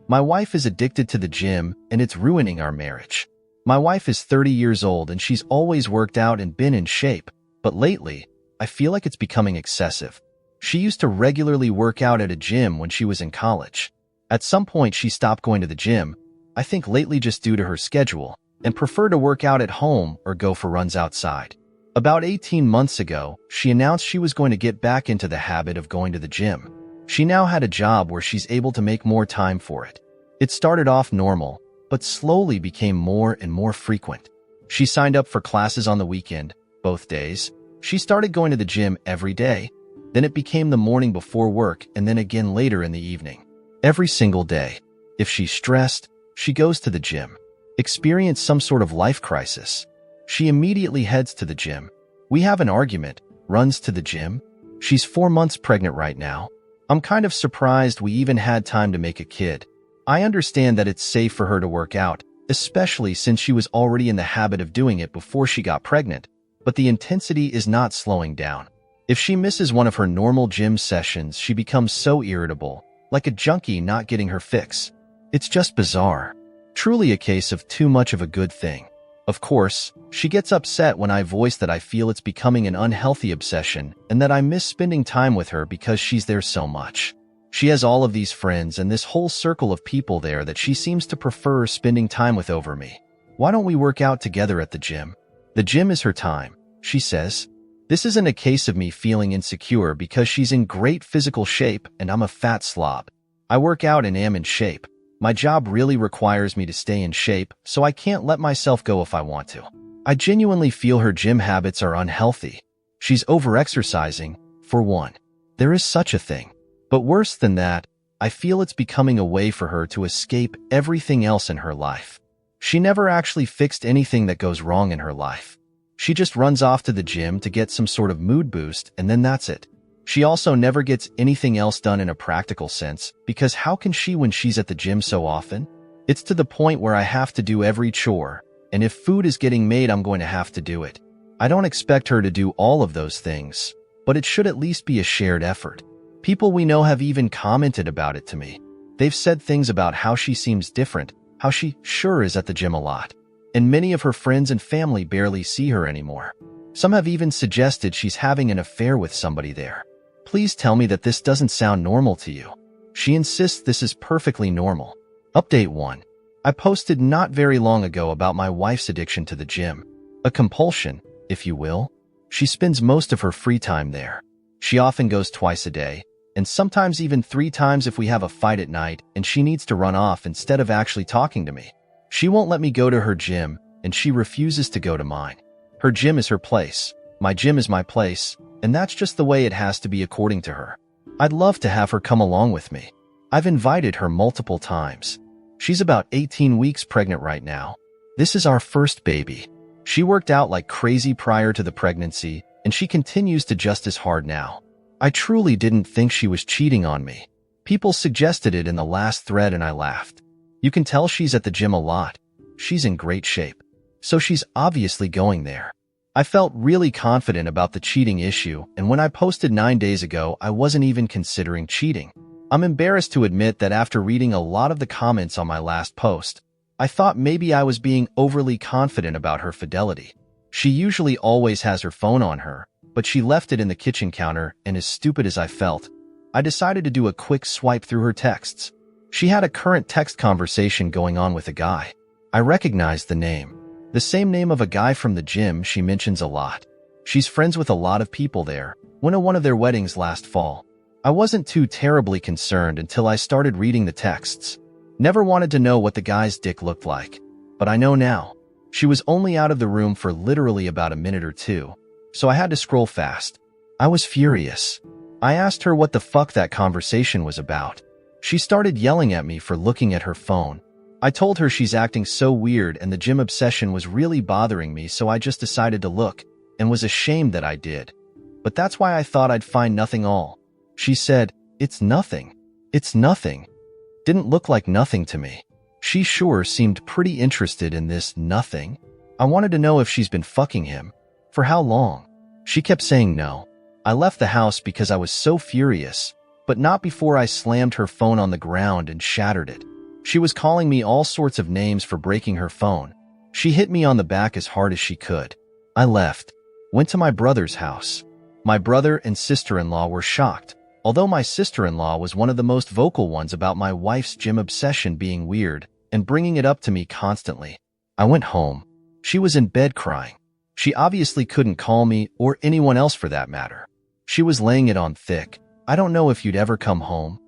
My wife is addicted to the gym, and it's ruining our marriage. My wife is 30 years old and she's always worked out and been in shape, but lately, I feel like it's becoming excessive. She used to regularly work out at a gym when she was in college. At some point, she stopped going to the gym, I think lately just due to her schedule, and prefer to work out at home or go for runs outside. About 18 months ago, she announced she was going to get back into the habit of going to the gym. She now had a job where she's able to make more time for it. It started off normal, but slowly became more and more frequent. She signed up for classes on the weekend, both days. She started going to the gym every day. Then it became the morning before work and then again later in the evening. Every single day. If she's stressed, she goes to the gym. Experience some sort of life crisis. She immediately heads to the gym. We have an argument, runs to the gym. She's 4 months pregnant right now. I'm kind of surprised we even had time to make a kid. I understand that it's safe for her to work out, especially since she was already in the habit of doing it before she got pregnant, but the intensity is not slowing down. If she misses one of her normal gym sessions, she becomes so irritable, like a junkie not getting her fix. It's just bizarre. Truly a case of too much of a good thing. Of course, she gets upset when I voice that I feel it's becoming an unhealthy obsession and that I miss spending time with her because she's there so much. She has all of these friends and this whole circle of people there that she seems to prefer spending time with over me. Why don't we work out together at the gym? The gym is her time, she says. This isn't a case of me feeling insecure because she's in great physical shape and I'm a fat slob. I work out and am in shape. My job really requires me to stay in shape, so I can't let myself go if I want to. I genuinely feel her gym habits are unhealthy. She's over-exercising, for one. There is such a thing. But worse than that, I feel it's becoming a way for her to escape everything else in her life. She never actually fixed anything that goes wrong in her life. She just runs off to the gym to get some sort of mood boost, and then that's it. She also never gets anything else done in a practical sense, because how can she when she's at the gym so often? It's to the point where I have to do every chore, and if food is getting made, I'm going to have to do it. I don't expect her to do all of those things, but it should at least be a shared effort. People we know have even commented about it to me. They've said things about how she seems different, how she sure is at the gym a lot, and many of her friends and family barely see her anymore. Some have even suggested she's having an affair with somebody there. Please tell me that this doesn't sound normal to you. She insists this is perfectly normal. Update 1. I posted not very long ago about my wife's addiction to the gym. A compulsion, if you will. She spends most of her free time there. She often goes twice a day, and sometimes even 3 times if we have a fight at night and she needs to run off instead of actually talking to me. She won't let me go to her gym, and she refuses to go to mine. Her gym is her place. My gym is my place, and that's just the way it has to be according to her. I'd love to have her come along with me. I've invited her multiple times. She's about 18 weeks pregnant right now. This is our first baby. She worked out like crazy prior to the pregnancy, and she continues to just as hard now. I truly didn't think she was cheating on me. People suggested it in the last thread and I laughed. You can tell she's at the gym a lot. She's in great shape. So she's obviously going there. I felt really confident about the cheating issue, and when I posted 9 days ago, I wasn't even considering cheating. I'm embarrassed to admit that after reading a lot of the comments on my last post, I thought maybe I was being overly confident about her fidelity. She usually always has her phone on her, but she left it in the kitchen counter, and as stupid as I felt, I decided to do a quick swipe through her texts. She had a current text conversation going on with a guy. I recognized the name. The same name of a guy from the gym she mentions a lot. She's friends with a lot of people there, went to one of their weddings last fall. I wasn't too terribly concerned until I started reading the texts. Never wanted to know what the guy's dick looked like, but I know now. She was only out of the room for literally about a minute or two, so I had to scroll fast. I was furious. I asked her what the fuck that conversation was about. She started yelling at me for looking at her phone. I told her she's acting so weird and the gym obsession was really bothering me, so I just decided to look, and was ashamed that I did. But that's why I thought I'd find nothing all. She said, "It's nothing. It's nothing." Didn't look like nothing to me. She sure seemed pretty interested in this nothing. I wanted to know if she's been fucking him. For how long? She kept saying no. I left the house because I was so furious, but not before I slammed her phone on the ground and shattered it. She was calling me all sorts of names for breaking her phone. She hit me on the back as hard as she could. I left, went to my brother's house. My brother and sister-in-law were shocked, although my sister-in-law was one of the most vocal ones about my wife's gym obsession being weird and bringing it up to me constantly. I went home. She was in bed crying. She obviously couldn't call me or anyone else for that matter. She was laying it on thick. I don't know if you'd ever come home.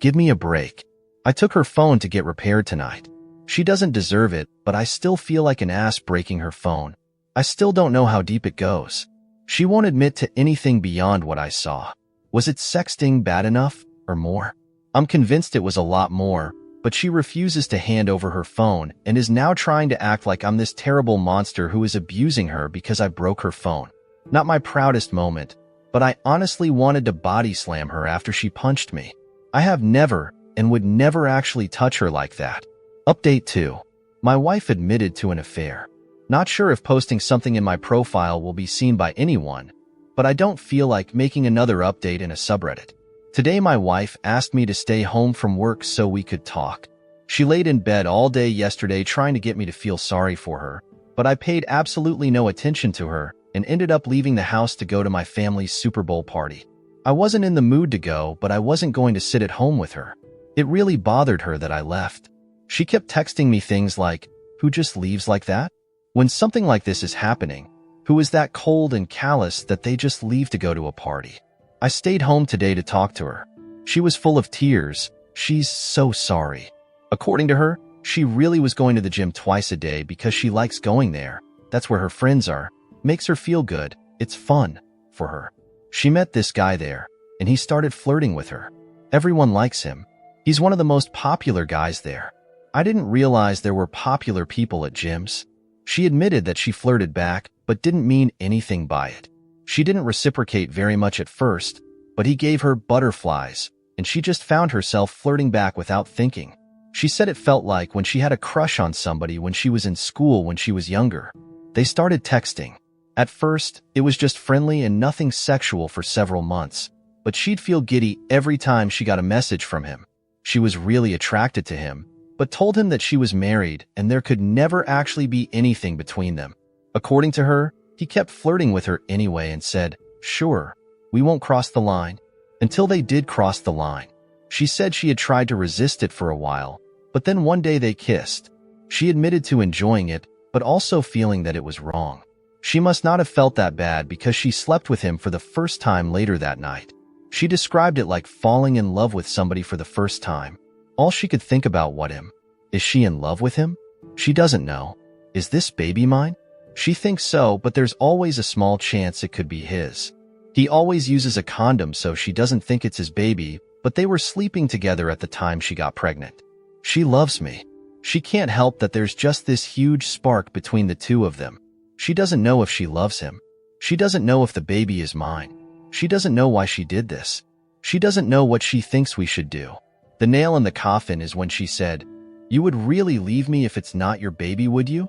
Give me a break. I took her phone to get repaired tonight. She doesn't deserve it, but I still feel like an ass breaking her phone. I still don't know how deep it goes. She won't admit to anything beyond what I saw. Was it sexting bad enough, or more? I'm convinced it was a lot more, but she refuses to hand over her phone and is now trying to act like I'm this terrible monster who is abusing her because I broke her phone. Not my proudest moment, but I honestly wanted to body slam her after she punched me. I have never and would never actually touch her like that. Update 2. My wife admitted to an affair. Not sure if posting something in my profile will be seen by anyone, but I don't feel like making another update in a subreddit. Today my wife asked me to stay home from work so we could talk. She laid in bed all day yesterday trying to get me to feel sorry for her, but I paid absolutely no attention to her and ended up leaving the house to go to my family's Super Bowl party. I wasn't in the mood to go, but I wasn't going to sit at home with her. It really bothered her that I left. She kept texting me things like, "Who just leaves like that? When something like this is happening, who is that cold and callous that they just leave to go to a party?" I stayed home today to talk to her. She was full of tears. She's so sorry. According to her, she really was going to the gym twice a day because she likes going there. That's where her friends are. Makes her feel good. It's fun for her. She met this guy there, and he started flirting with her. Everyone likes him. He's one of the most popular guys there. I didn't realize there were popular people at gyms. She admitted that she flirted back, but didn't mean anything by it. She didn't reciprocate very much at first, but he gave her butterflies, and she just found herself flirting back without thinking. She said it felt like when she had a crush on somebody when she was in school when she was younger. They started texting. At first, it was just friendly and nothing sexual for several months, but she'd feel giddy every time she got a message from him. She was really attracted to him, but told him that she was married and there could never actually be anything between them. According to her, he kept flirting with her anyway and said, "Sure, we won't cross the line," until they did cross the line. She said she had tried to resist it for a while, but then one day they kissed. She admitted to enjoying it, but also feeling that it was wrong. She must not have felt that bad because she slept with him for the first time later that night. She described it like falling in love with somebody for the first time. All she could think about was him. Is she in love with him? She doesn't know. Is this baby mine? She thinks so, but there's always a small chance it could be his. He always uses a condom so she doesn't think it's his baby, but they were sleeping together at the time she got pregnant. She loves me. She can't help that there's just this huge spark between the two of them. She doesn't know if she loves him. She doesn't know if the baby is mine. She doesn't know why she did this. She doesn't know what she thinks we should do. The nail in the coffin is when she said, "You would really leave me if it's not your baby, would you?"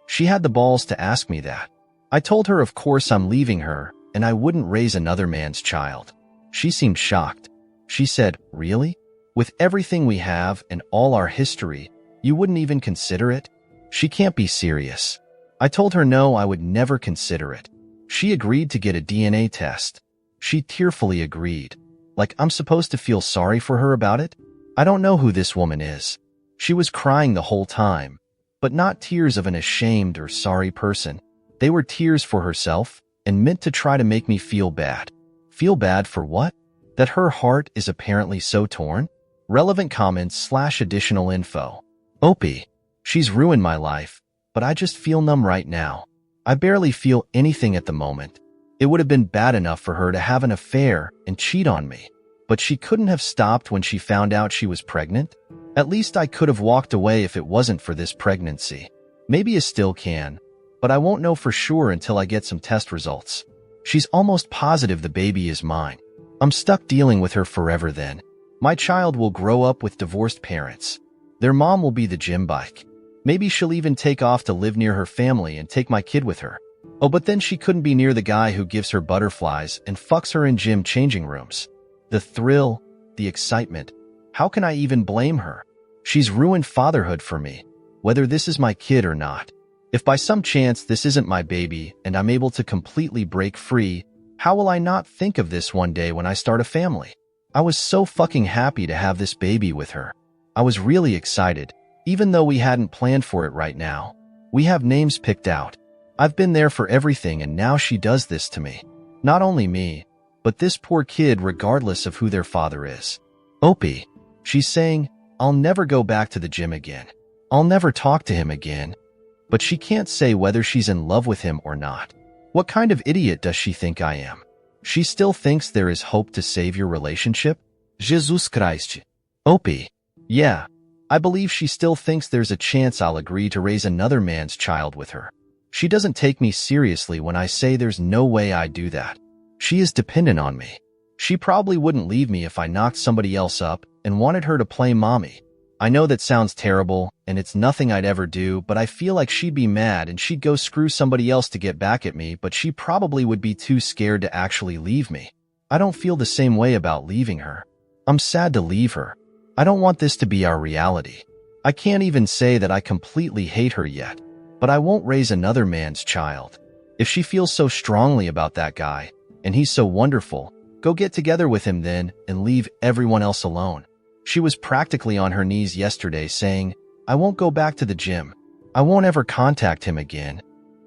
She had the balls to ask me that. I told her of course I'm leaving her, and I wouldn't raise another man's child. She seemed shocked. She said, "Really? With everything we have and all our history, you wouldn't even consider it?" She can't be serious. I told her no, I would never consider it. She agreed to get a DNA test. She tearfully agreed. Like I'm supposed to feel sorry for her about it? I don't know who this woman is. She was crying the whole time, but not tears of an ashamed or sorry person. They were tears for herself and meant to try to make me feel bad. Feel bad for what? That her heart is apparently so torn? Relevant comments / additional info. Opie. She's ruined my life, but I just feel numb right now. I barely feel anything at the moment. It would have been bad enough for her to have an affair and cheat on me, but she couldn't have stopped when she found out she was pregnant. At least I could have walked away if it wasn't for this pregnancy. Maybe I still can, but I won't know for sure until I get some test results. She's almost positive the baby is mine. I'm stuck dealing with her forever then. My child will grow up with divorced parents. Their mom will be the gym bike. Maybe she'll even take off to live near her family and take my kid with her. Oh, but then she couldn't be near the guy who gives her butterflies and fucks her in gym changing rooms. The thrill, the excitement. How can I even blame her? She's ruined fatherhood for me, whether this is my kid or not. If by some chance this isn't my baby and I'm able to completely break free, how will I not think of this one day when I start a family? I was so fucking happy to have this baby with her. I was really excited, even though we hadn't planned for it right now. We have names picked out. I've been there for everything, and now she does this to me. Not only me, but this poor kid regardless of who their father is. Opie. She's saying, I'll never go back to the gym again. I'll never talk to him again. But she can't say whether she's in love with him or not. What kind of idiot does she think I am? She still thinks there is hope to save your relationship? Jesus Christ. Opie. Yeah, I believe she still thinks there's a chance I'll agree to raise another man's child with her. She doesn't take me seriously when I say there's no way I'd do that. She is dependent on me. She probably wouldn't leave me if I knocked somebody else up and wanted her to play mommy. I know that sounds terrible, and it's nothing I'd ever do, but I feel like she'd be mad and she'd go screw somebody else to get back at me, but she probably would be too scared to actually leave me. I don't feel the same way about leaving her. I'm sad to leave her. I don't want this to be our reality. I can't even say that I completely hate her yet, but I won't raise another man's child. If she feels so strongly about that guy, and he's so wonderful, go get together with him then and leave everyone else alone. She was practically on her knees yesterday saying, I won't go back to the gym. I won't ever contact him again.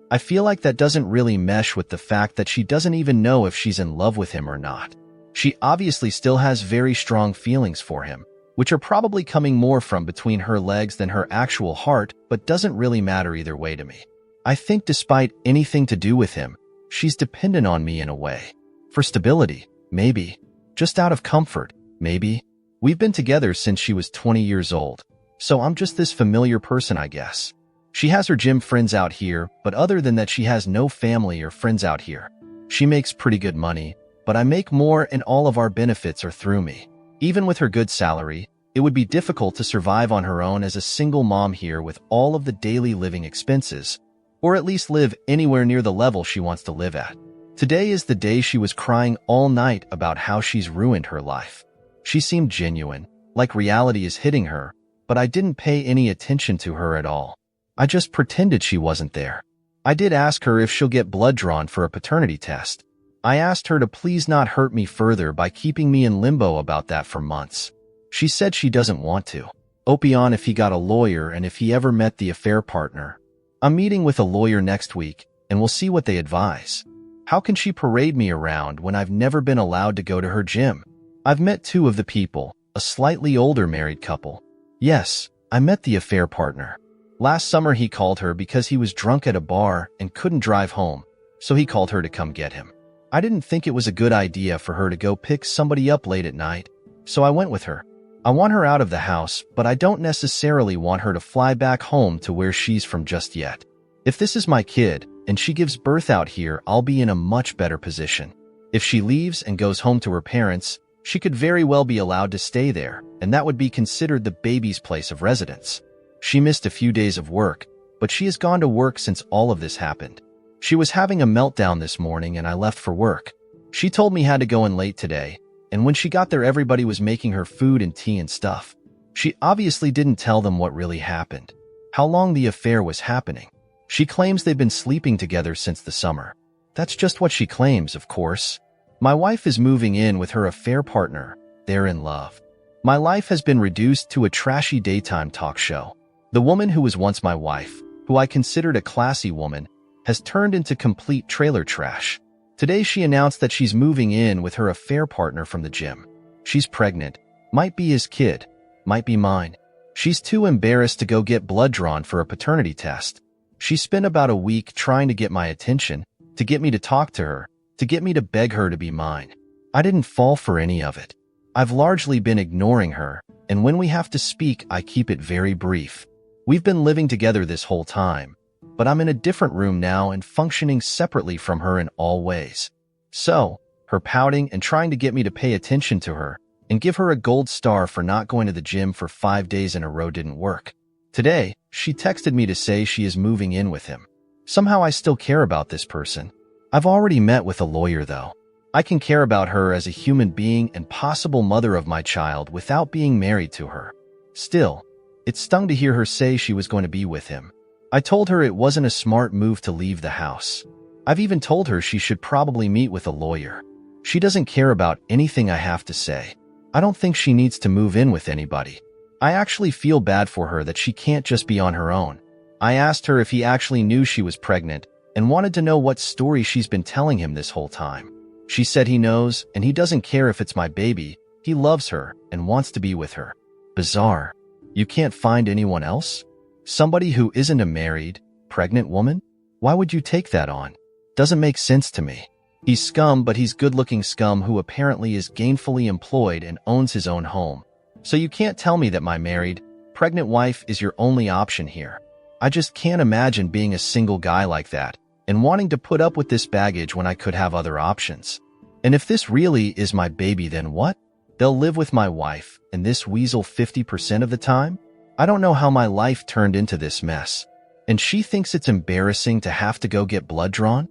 I feel like that doesn't really mesh with the fact that she doesn't even know if she's in love with him or not. She obviously still has very strong feelings for him, which are probably coming more from between her legs than her actual heart, but doesn't really matter either way to me. I think despite anything to do with him, she's dependent on me in a way. For stability, maybe. Just out of comfort, maybe. We've been together since she was 20 years old, so I'm just this familiar person, I guess. She has her gym friends out here, but other than that she has no family or friends out here. She makes pretty good money, but I make more and all of our benefits are through me. Even with her good salary, it would be difficult to survive on her own as a single mom here with all of the daily living expenses, or at least live anywhere near the level she wants to live at. Today is the day she was crying all night about how she's ruined her life. She seemed genuine, like reality is hitting her, but I didn't pay any attention to her at all. I just pretended she wasn't there. I did ask her if she'll get blood drawn for a paternity test. I asked her to please not hurt me further by keeping me in limbo about that for months. She said she doesn't want to. Opie on if he got a lawyer and if he ever met the affair partner. I'm meeting with a lawyer next week, and we'll see what they advise. How can she parade me around when I've never been allowed to go to her gym? I've met two of the people, a slightly older married couple. Yes, I met the affair partner. Last summer he called her because he was drunk at a bar and couldn't drive home, so he called her to come get him. I didn't think it was a good idea for her to go pick somebody up late at night, so I went with her. I want her out of the house, but I don't necessarily want her to fly back home to where she's from just yet. If this is my kid, and she gives birth out here, I'll be in a much better position. If she leaves and goes home to her parents, she could very well be allowed to stay there, and that would be considered the baby's place of residence. She missed a few days of work, but she has gone to work since all of this happened. She was having a meltdown this morning and I left for work. She told me had to go in late today, and when she got there everybody was making her food and tea and stuff. She obviously didn't tell them what really happened, how long the affair was happening. She claims they've been sleeping together since the summer. That's just what she claims, of course. My wife is moving in with her affair partner. They're in love. My life has been reduced to a trashy daytime talk show. The woman who was once my wife, who I considered a classy woman, has turned into complete trailer trash. Today she announced that she's moving in with her affair partner from the gym. She's pregnant. Might be his kid. Might be mine. She's too embarrassed to go get blood drawn for a paternity test. She spent about a week trying to get my attention, to get me to talk to her, to get me to beg her to be mine. I didn't fall for any of it. I've largely been ignoring her, and when we have to speak, I keep it very brief. We've been living together this whole time, but I'm in a different room now and functioning separately from her in all ways. So, her pouting and trying to get me to pay attention to her and give her a gold star for not going to the gym for 5 days in a row didn't work. Today, she texted me to say she is moving in with him. Somehow I still care about this person. I've already met with a lawyer though. I can care about her as a human being and possible mother of my child without being married to her. Still, It stung to hear her say she was going to be with him. I told her it wasn't a smart move to leave the house. I've even told her she should probably meet with a lawyer. She doesn't care about anything I have to say. I don't think she needs to move in with anybody. I actually feel bad for her that she can't just be on her own. I asked her if he actually knew she was pregnant and wanted to know what story she's been telling him this whole time. She said he knows and he doesn't care if it's my baby. He loves her and wants to be with her. Bizarre. You can't find anyone else? Somebody who isn't a married, pregnant woman? Why would you take that on? Doesn't make sense to me. He's scum, but he's good-looking scum who apparently is gainfully employed and owns his own home. So you can't tell me that my married, pregnant wife is your only option here. I just can't imagine being a single guy like that and wanting to put up with this baggage when I could have other options. And if this really is my baby, then what? They'll live with my wife and this weasel 50% of the time? I don't know how my life turned into this mess. And she thinks it's embarrassing to have to go get blood drawn?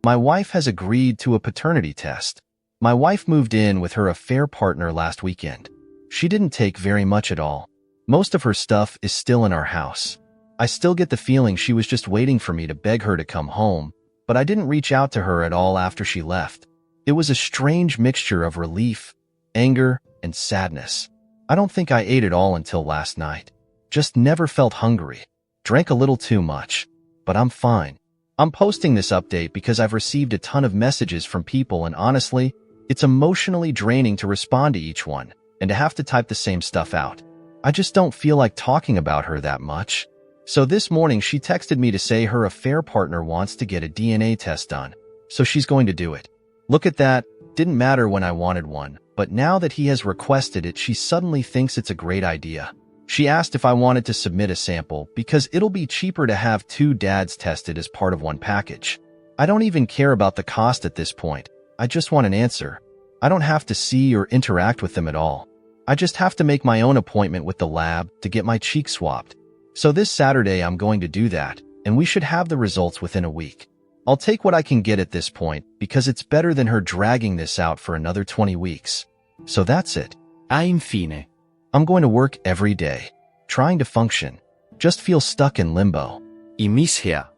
My wife has agreed to a paternity test. My wife moved in with her affair partner last weekend. She didn't take very much at all. Most of her stuff is still in our house. I still get the feeling she was just waiting for me to beg her to come home, but I didn't reach out to her at all after she left. It was a strange mixture of relief, anger, and sadness. I don't think I ate it all until last night. Just never felt hungry. Drank a little too much. But I'm fine. I'm posting this update because I've received a ton of messages from people, and honestly, it's emotionally draining to respond to each one and to have to type the same stuff out. I just don't feel like talking about her that much. So this morning she texted me to say her affair partner wants to get a DNA test done, so she's going to do it. Look at that. Didn't matter when I wanted one, but now that he has requested it, she suddenly thinks it's a great idea. She asked if I wanted to submit a sample because it'll be cheaper to have two dads tested as part of one package. I don't even care about the cost at this point. I just want an answer. I don't have to see or interact with them at all. I just have to make my own appointment with the lab to get my cheek swabbed. So this Saturday I'm going to do that, and we should have the results within a week. I'll take what I can get at this point because it's better than her dragging this out for another 20 weeks. So that's it. Infine. I'm going to work every day, trying to function. Just feel stuck in limbo. I misher.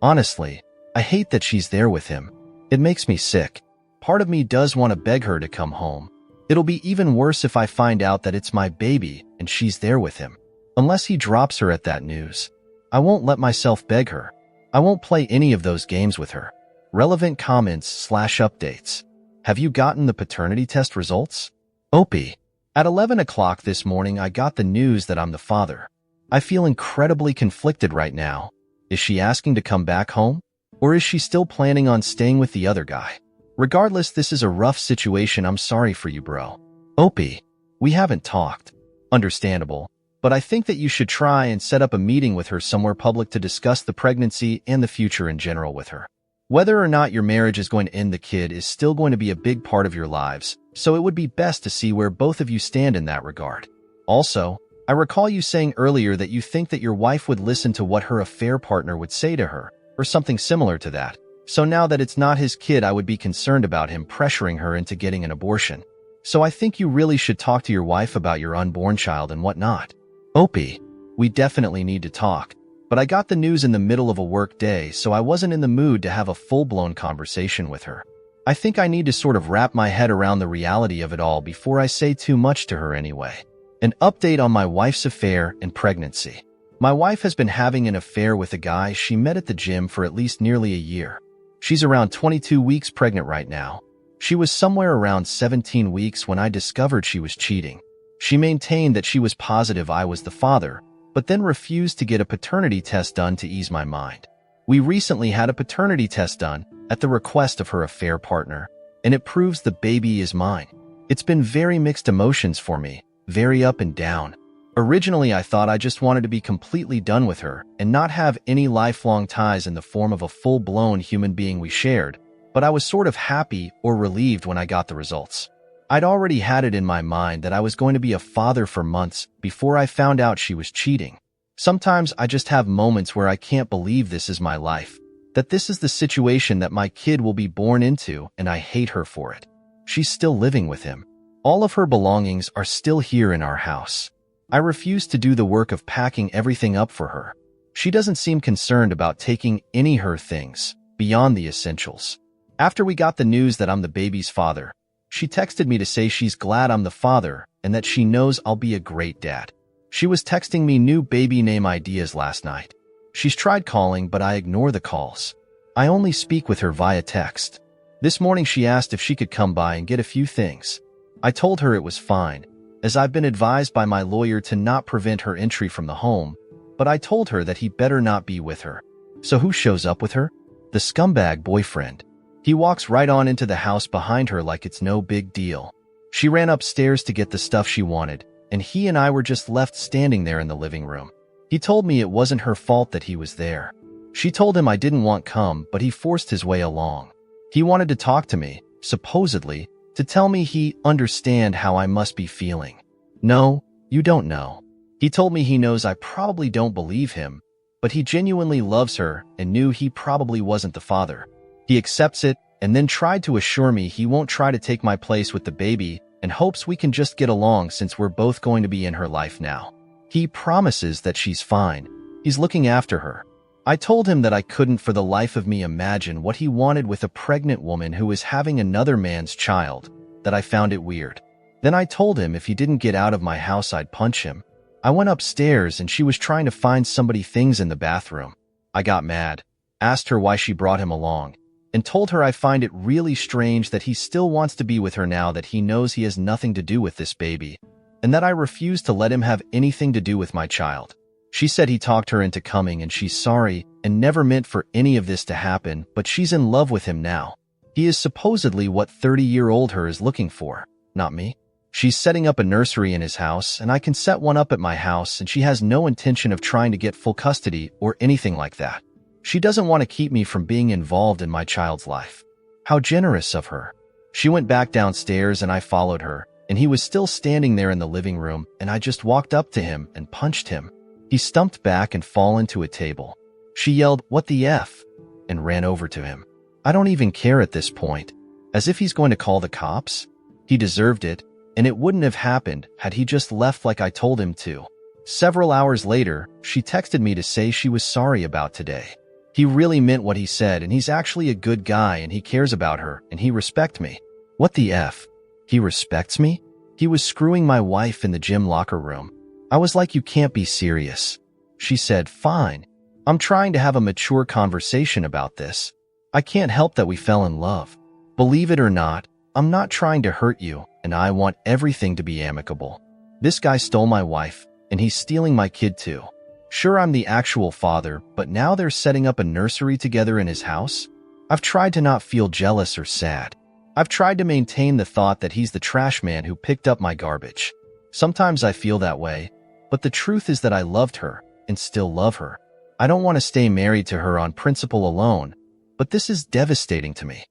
Honestly, I hate that she's there with him. It makes me sick. Part of me does want to beg her to come home. It'll be even worse if I find out that it's my baby and she's there with him. Unless he drops her at that news. I won't let myself beg her. I won't play any of those games with her. Relevant comments/updates. Have you gotten the paternity test results? Opie. At 11 o'clock this morning, I got the news that I'm the father. I feel incredibly conflicted right now. Is she asking to come back home? Or is she still planning on staying with the other guy? Regardless, this is a rough situation. I'm sorry for you, bro. Opie. We haven't talked. Understandable. But I think that you should try and set up a meeting with her somewhere public to discuss the pregnancy and the future in general with her. Whether or not your marriage is going to end, the kid is still going to be a big part of your lives, so it would be best to see where both of you stand in that regard. Also, I recall you saying earlier that you think that your wife would listen to what her affair partner would say to her, or something similar to that. So now that it's not his kid, I would be concerned about him pressuring her into getting an abortion. So I think you really should talk to your wife about your unborn child and whatnot. Opie, we definitely need to talk. But I got the news in the middle of a work day, so I wasn't in the mood to have a full-blown conversation with her. I think I need to sort of wrap my head around the reality of it all before I say too much to her anyway. An update on my wife's affair and pregnancy. My wife has been having an affair with a guy she met at the gym for at least nearly a year. She's around 22 weeks pregnant right now. She was somewhere around 17 weeks when I discovered she was cheating. She maintained that she was positive I was the father, but then refused to get a paternity test done to ease my mind. We recently had a paternity test done at the request of her affair partner, and it proves the baby is mine. It's been very mixed emotions for me, very up and down. Originally, I thought I just wanted to be completely done with her and not have any lifelong ties in the form of a full-blown human being we shared, but I was sort of happy or relieved when I got the results. I'd already had it in my mind that I was going to be a father for months before I found out she was cheating. Sometimes I just have moments where I can't believe this is my life, that this is the situation that my kid will be born into, and I hate her for it. She's still living with him. All of her belongings are still here in our house. I refuse to do the work of packing everything up for her. She doesn't seem concerned about taking any her things beyond the essentials. After we got the news that I'm the baby's father, she texted me to say she's glad I'm the father and that she knows I'll be a great dad. She was texting me new baby name ideas last night. She's tried calling, but I ignore the calls. I only speak with her via text. This morning she asked if she could come by and get a few things. I told her it was fine, as I've been advised by my lawyer to not prevent her entry from the home, but I told her that he better not be with her. So who shows up with her? The scumbag boyfriend. He walks right on into the house behind her like it's no big deal. She ran upstairs to get the stuff she wanted, and he and I were just left standing there in the living room. He told me it wasn't her fault that he was there. She told him I didn't want come, but he forced his way along. He wanted to talk to me, supposedly, to tell me he understand how I must be feeling. No, you don't know. He told me he knows I probably don't believe him, but he genuinely loves her and knew he probably wasn't the father. He accepts it and then tried to assure me he won't try to take my place with the baby and hopes we can just get along since we're both going to be in her life now. He promises that she's fine. He's looking after her. I told him that I couldn't for the life of me imagine what he wanted with a pregnant woman who is having another man's child, that I found it weird. Then I told him if he didn't get out of my house I'd punch him. I went upstairs and she was trying to find somebody things in the bathroom. I got mad, asked her why she brought him along, and told her I find it really strange that he still wants to be with her now that he knows he has nothing to do with this baby, and that I refuse to let him have anything to do with my child. She said he talked her into coming and she's sorry and never meant for any of this to happen, but she's in love with him now. He is supposedly what 30-year-old her is looking for, not me. She's setting up a nursery in his house and I can set one up at my house, and she has no intention of trying to get full custody or anything like that. She doesn't want to keep me from being involved in my child's life. How generous of her. She went back downstairs and I followed her, and he was still standing there in the living room, and I just walked up to him and punched him. He stumped back and fell into a table. She yelled, "What the F?" and ran over to him. I don't even care at this point. As if he's going to call the cops? He deserved it, and it wouldn't have happened had he just left like I told him to. Several hours later, she texted me to say she was sorry about today. He really meant what he said, and he's actually a good guy and he cares about her and he respects me. What the F? He respects me? He was screwing my wife in the gym locker room. I was like, you can't be serious. She said, fine. I'm trying to have a mature conversation about this. I can't help that we fell in love. Believe it or not, I'm not trying to hurt you, and I want everything to be amicable. This guy stole my wife, and he's stealing my kid too. Sure, I'm the actual father, but now they're setting up a nursery together in his house? I've tried to not feel jealous or sad. I've tried to maintain the thought that he's the trash man who picked up my garbage. Sometimes I feel that way, but the truth is that I loved her and still love her. I don't want to stay married to her on principle alone, but this is devastating to me.